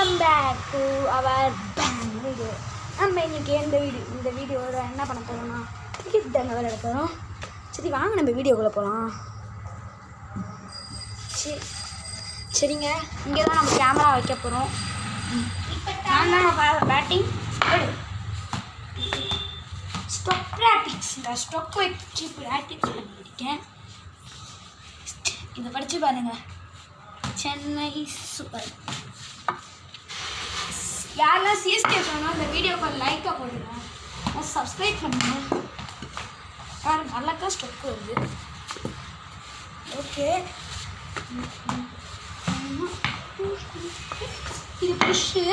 Welcome back to our bank video. நம்ம இன்றைக்கி இந்த வீடியோவில் என்ன பண்ண போகிறோம்னா கிரிக்கெட் தாங்க விளையாட போகிறோம். சரி வாங்க நம்ம வீடியோக்குள்ளே போகலாம். சரிங்க, இங்கே தான் நம்ம கேமரா வைக்க போகிறோம். பேட்டிங் ஸ்டொக் ப்ராக்டிக்ஸ், இந்த ஸ்டொக் வச்சு ப்ராக்டிக்ஸ் பண்ணியிருக்கேன். இதை படித்து பாருங்கள். சென்னை சூப்பர். யாரெல்லாம் சிஎஸ்கே சொன்னால் இந்த வீடியோக்கு லைக்காக போடுங்க, சப்ஸ்கிரைப் பண்ணுங்கள். யாரும் நல்லாக்கா ஸ்டொக் வருது. ஓகே, இது புஷ்ஷு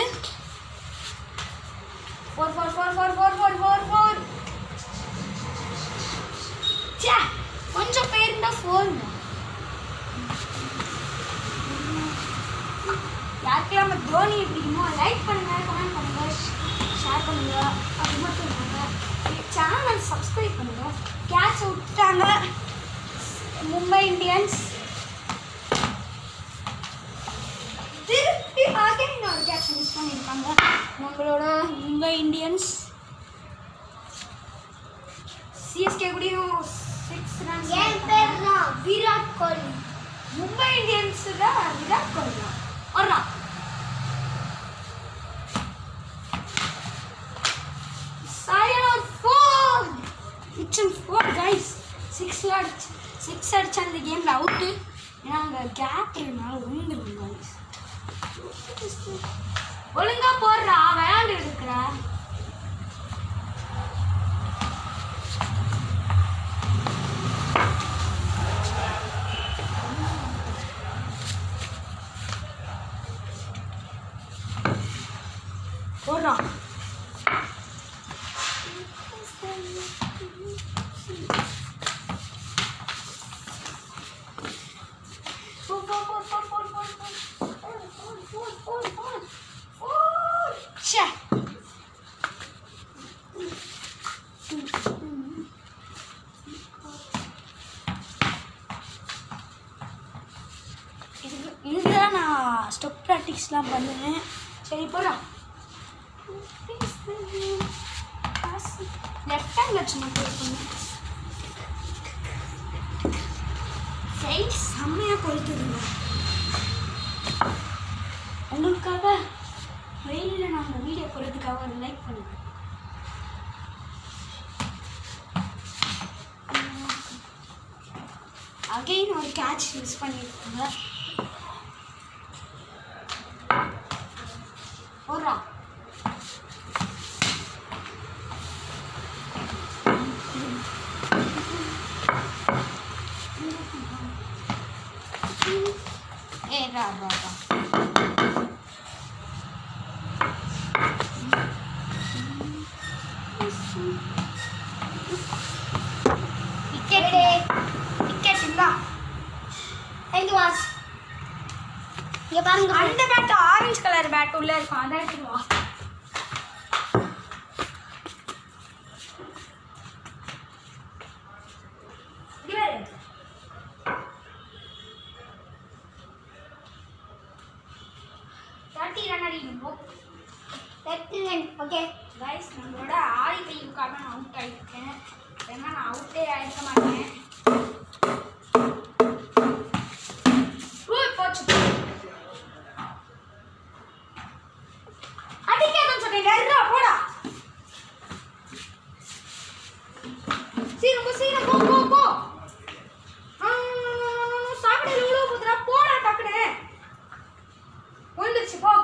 4 4 4 4 4 4 4 4. சே, கொஞ்சம் பேர் இருந்தால் 4ங்க. யாருக்கெல்லாம் நம்ம தோனி பிடிக்குமோ லைக் பண்ணுங்கள், கமெண்ட் பண்ணுங்கள், ஷேர் பண்ணுங்கள். அது மட்டும் இல்லாமல் சேனல் சப்ஸ்கிரைப் பண்ணுங்கள். கேட்ச் விட்டாங்க மும்பை இந்தியன்ஸ். திருப்பி அகைன் இன்னொரு கேட்ச் மிஸ் பண்ணியிருக்காங்க நம்மளோட மும்பை இந்தியன்ஸ். சிஎஸ்கே கூடயும் 6 ரன்ஸ். என் பேர் தான் விராட் கோலி. மும்பை இந்தியன்ஸ் தான் விராட் கோலி தான். ஒரு Sayonara 4. It's 4 guys. 6 அடிச்சு அந்த கேமில் அவுட்டு. ஏன்னா அங்கே கேப் இருந்தால விழுந்துருங்க guys. ஒழுங்கா போடுறா, விளையாண்டு இருக்கிற. போடுறா. இதுதான் நான் ஸ்டொக் ப்ராக்டிக்ஸ்லாம் பண்ணுவேன். சரி போடா. லெஃப்ட் ஹேண்ட் வச்சு நான் ப்ளே பண்ணேன். சைட் செம்மையாக கொளுத்துதுங்க. உங்களுக்காக வெயிலில் நாங்கள் வீடியோ போடுறதுக்காக ஒரு லைக் பண்ணுங்க. அகைன் ஒரு கேட்ச் மிஸ் பண்ணியிருக்காங்க. போடுறா. இங்க பாருங்க, அந்த பேட் ஆரஞ்சு கலர் பேட் உள்ள இருக்கும், அதை எடுத்துட்டு வா. ஓகே கைஸ், நம்மளோட ஆதி பையனுக்காக நான் அவுட் ஆகிருக்கேன். ஏன்னா நான் அவுட்டே ஆகிருக்க மாட்டேன். போச்சு, அடிக்காதுன்னு சொன்னேன். போடா, சீரம் போ போ போ. சாப்பிட எவ்வளோ போதுரா, போடா டக்குனு வந்துருச்சு. போ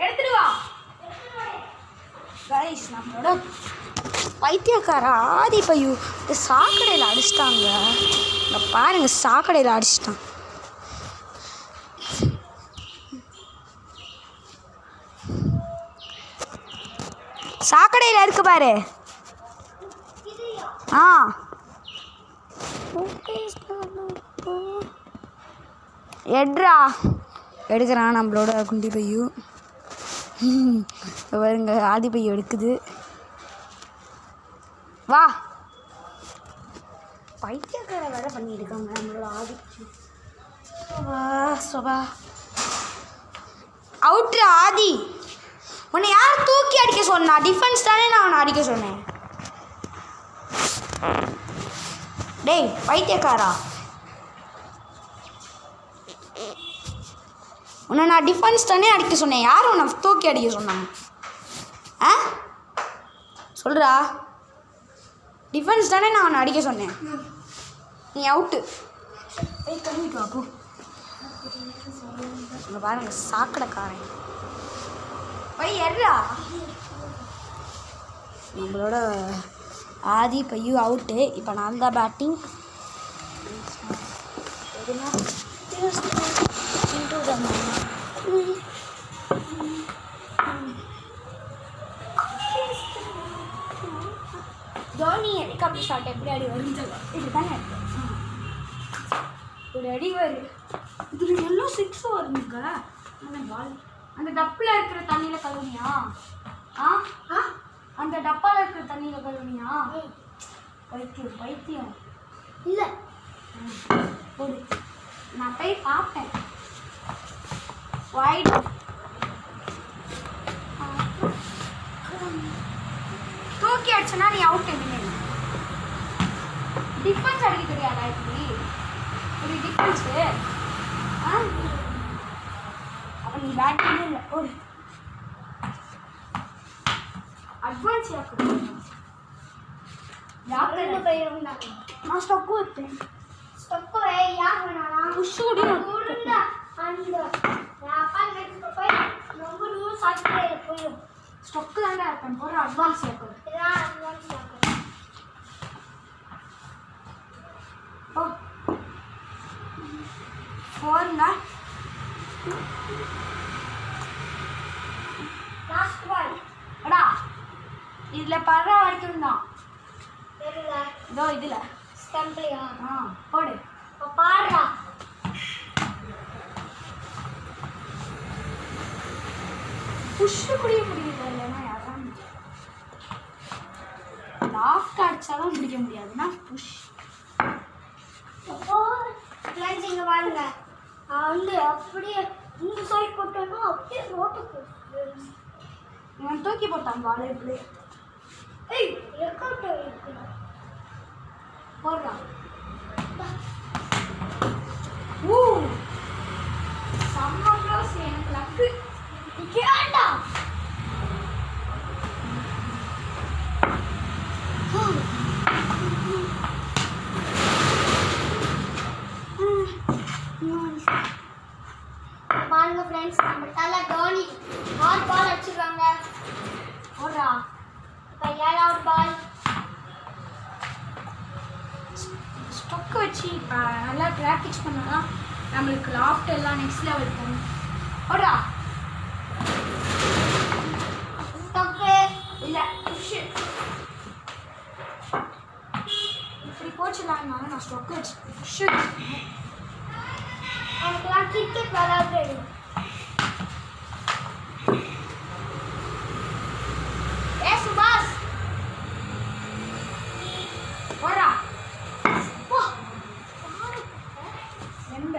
எடுத்துட்டு வா. கைஸ், நம்மளோட பைத்தியக்கார ஆதி பையு சாக்கடையில் அடிச்சிட்டாங்க. இங்கே பாருங்க, சாக்கடையில் அடிச்சிட்டான். சாக்கடையில் இருக்கு பாரு. ஆ எட்ரா எடுக்கிறான் நம்மளோட குண்டி பையு. பாருங்க, ஆதி பையு எடுக்குது. வா, பைத்தியக்கார வேலை பண்ணியிருக்காங்க நம்மளோட ஆதி. சோபா அவுட்ரு ஆதி. உன்னை யார் தூக்கி அடிக்க சொன்னா? டிஃபென்ஸ் தானே நான் அவனை அடிக்க சொன்னேன். டேய் பைத்தியக்காரா, உன்னை நான் டிஃபென்ஸ் தானே அடிக்க சொன்னேன். யார் உன்னை தூக்கி அடிக்க சொன்னாங்க? ஆ சொல்கிறா. டிஃபென்ஸ் தானே நான் அவனை அடிக்க சொன்னேன். நீ அவுட்டு. கழுவிட்டு வா போ. இங்கே பாருங்க சாக்கடைக்காரன். போய் எர்றா. நம்மளோட ஆதி பையு அவுட்டு. இப்போ நான் தான் பேட்டிங். தோனி ஹெலிகாப்டர் ஷாட் எப்படி அடி வரும்னு சொல்லுவோம். இப்படி தானே ஒரு அடி வரும். இதில் எல்லாம் 6 வருங்க. அந்த பால் அந்த டப்பில் இருக்கிற தண்ணியில் கழுவுனியா? அந்த டப்பாவில் இருக்கிற தண்ணியில் கழுவுனியா? பைத்தியம் பைத்தியம் இல்லை. போடு, நான் போய் பார்ப்பேன். வைட் தூக்கி அடிச்சனா நீ அவுட். டிஃபென்ஸ் அடிக்க தெரியாதா? இப்படி டிஃபென்ஸு அப்போ நீ பேட்டிங் இல்லை. ஒரு அட்வான்ஸ் நான் ஸ்டொக்கு வைப்பேன். ஸ்டொக்கு யார் வேணாம் புஷ் கூட அந்த போய் ரொம்ப தூரம் சாப்பிட்டு போயிடும். ஸ்டொக்கு தானே இருப்பேன். போகிற அட்வான்ஸ் வைப்பேன். ஓ 4ங்க. லாஸ்ட் பால் அடா இதில் படுற வரைக்கும் தான். தெரியல இதோ இதில் ஸ்டம்பிளியா? போடு. பாடுறா. புஷ்ஷு குடிய முடியுது இல்லைன்னா யாரும் லாஃப்ட் அடிச்சாலும் பிடிக்க முடியாதுன்னா புஷ். ஃப்ரெண்ட்ஸ் இங்கே பாருங்க, வந்து அப்படியே இந்த சைட் போட்டோன்னா அப்படியே ரோட்டுக்கு இவன் தூக்கி போட்டான் பால். இப்படி ரெக்கார்ட் இருக்கு போடுறான். செம்ம க்ளோஸ். எனக்கு லக்கு. கேண்டா பாருங்க ஃப்ரெண்ட்ஸ், நம்ம தலை தோனி 6 பால் அடிச்சிருக்காங்க. போடுறா. இப்போ 7வது பால். ஸ்டொக்கு வச்சு இப்போ நல்லா ப்ராக்டிஸ் பண்ணலாம். நம்மளுக்கு லாஃப்ட் எல்லாம் நெக்ஸ்ட் லெவல் போகணும். போடுறா. ஸ்டொக்கு இல்லை புஷ்ஷு. இப்படி போச்சுலாம்னால நான் ஸ்டொக்கு வச்சு புஷ்ஷு. எனக்குலாம் கிரிக்கெட் விளையாடுறது. சுபாஷ் போடுறா. எந்த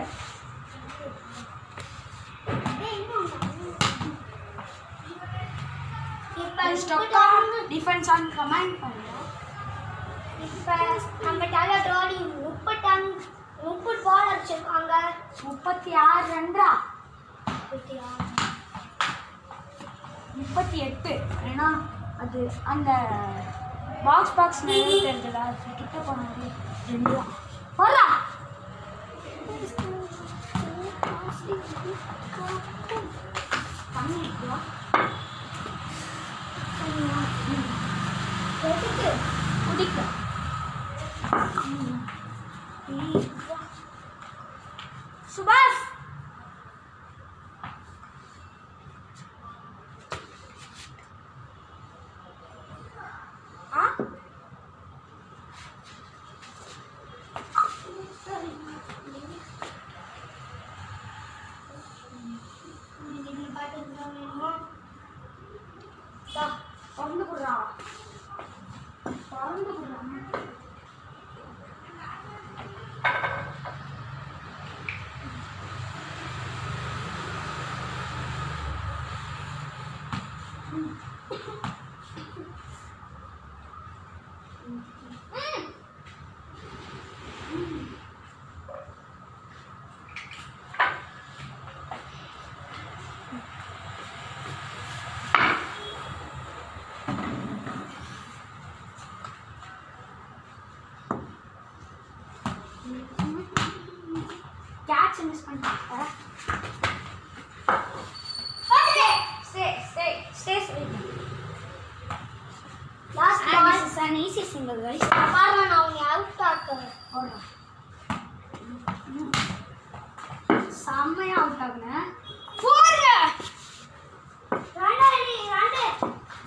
டிஃபென்ஸ் ஆன் கமாண்ட் பண்ணுறோம். இப்போ நம்ம தலை தோனி 30 பால் அடிச்சிருக்காங்க. 36 ரன்ரா. 38. ஏன்னா அது அந்த பாக்ஸ் நிறைய தெரிஞ்சதா கிட்ட போனாரு 2 தான். போடுறா. தண்ணி இருக்குவா குடிக்க. சுபாஷ் பறந்து போடுறா. பறந்து போடுறாங்க. கேட்ச் மிஸ் பண்ணிட்டாங்க. Last And ball. this is an easy single, guys. பாருங்க நான் உன்னை அவுட் ஆக்குறேன். செம்மையா அவுட் ஆகுனேன்.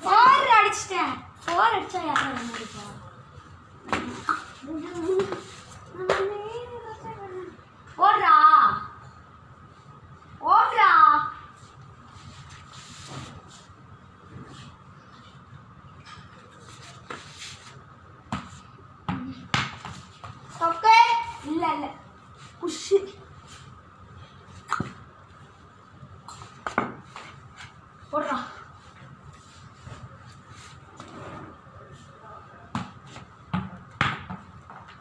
4 அடிச்சிட்டேன். 4 அடிச்சா யாரும் ரன் அடிப்பா? ஓடுறா ஓடுறா. ஓகே இல்ல இல்ல புஷ். ஓடுறா.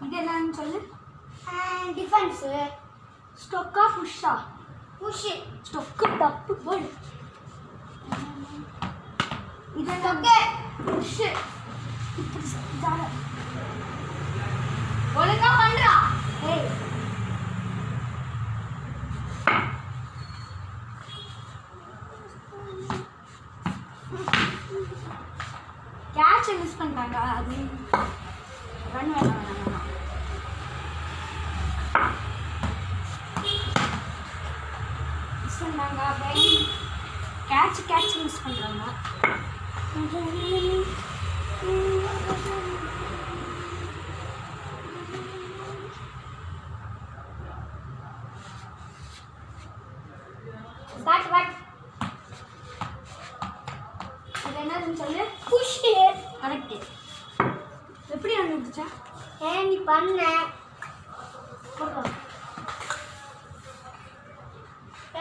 இது என்னன்னு சொல்லு. டிஃபென்ஸ் ஸ்டொக்கா புஷ்ஷா? புஷ் ஸ்டொக்கு தப்பு போடு. இது ஓகே புஷ். ஒழுங்கா பண்றா. ஏய் கேட்ச் மிஸ் பண்ணிட்டாங்க. அது ரன் வேணாம் வேணாம். மிஸ் பண்ணாங்க. கேட்ச் மிஸ் பண்ணுறாங்க. பேட் அது என்னதுன்னு சொல்லு. Push correct. எப்படி கண்டுபிடிச்சா? நீ பண்ண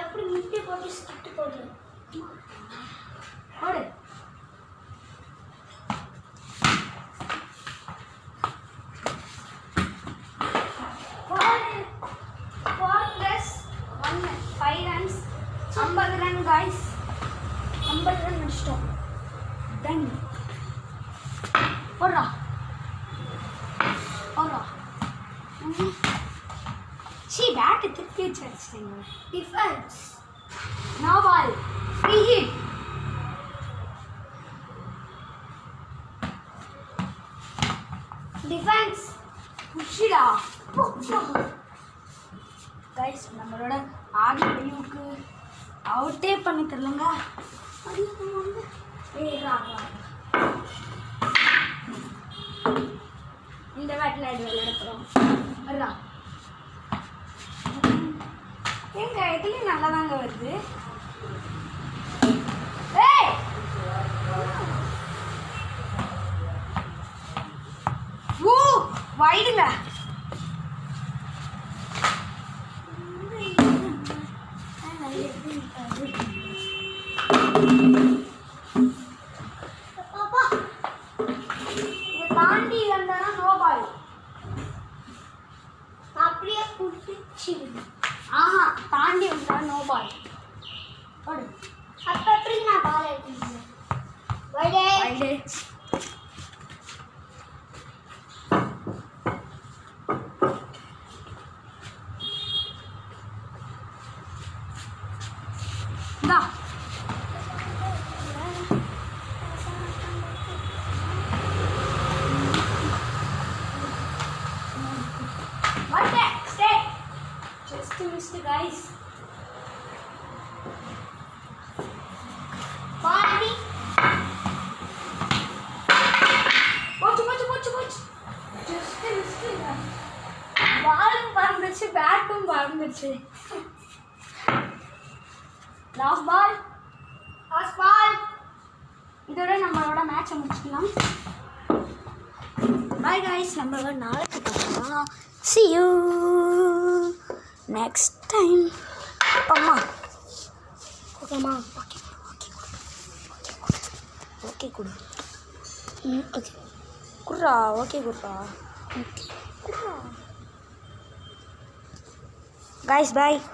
எப்படி முட்டி போட்டு ஸ்கிட்டு போடு ஓடு. runs. 50 run, guys. 50 run முடிச்சிட்டோம். Done. ஓடுறா ஓடுறா. பேட்டு திருப்பி வச்சிருச்சிங்க. Defence no ball. Free hit. Defence புஷ்டா. கைஸ் நம்மளோட ஆடி வெளியூருக்கு அவுட்டே பண்ணி தரலங்க. இந்த பேட்டில் ஆடி விளையாடுறோம். வரா எங்க இதுலேயும் நல்லா தாங்க வருது. ஏய் ஊ வைடுங்க. இதை தாண்டி வந்தா நோ பால். அப்படியே குடிச்சிடுது. ஆஹா தாண்டி வந்தா நோ பால். ஓடு. அப்போ எப்படி நான் பால் எடுத்துக்கிறேன்? வைடே வைடு. இந்தா வரட்டே. ஸ்டே. Just missed guys. பாடி போச்சு போச்சு போச்சு போச்சு. Just missed. பாலும் பறந்துச்சு பேட்டும் பறந்துச்சு. Last ball. Last ball. இதோட நம்மளோட மேட்சை முடிச்சுக்கலாம். Bye guys. நம்மளோட நாளைக்கு பார்க்கலாம். See you next time. அம்மா ஓகேம்மா. Okay okay okay. ஓகே கொடு. ஓகே குர்ரா. ஓகே குர்ரா. ஓகே குர்ரா. கைஸ் பாய்.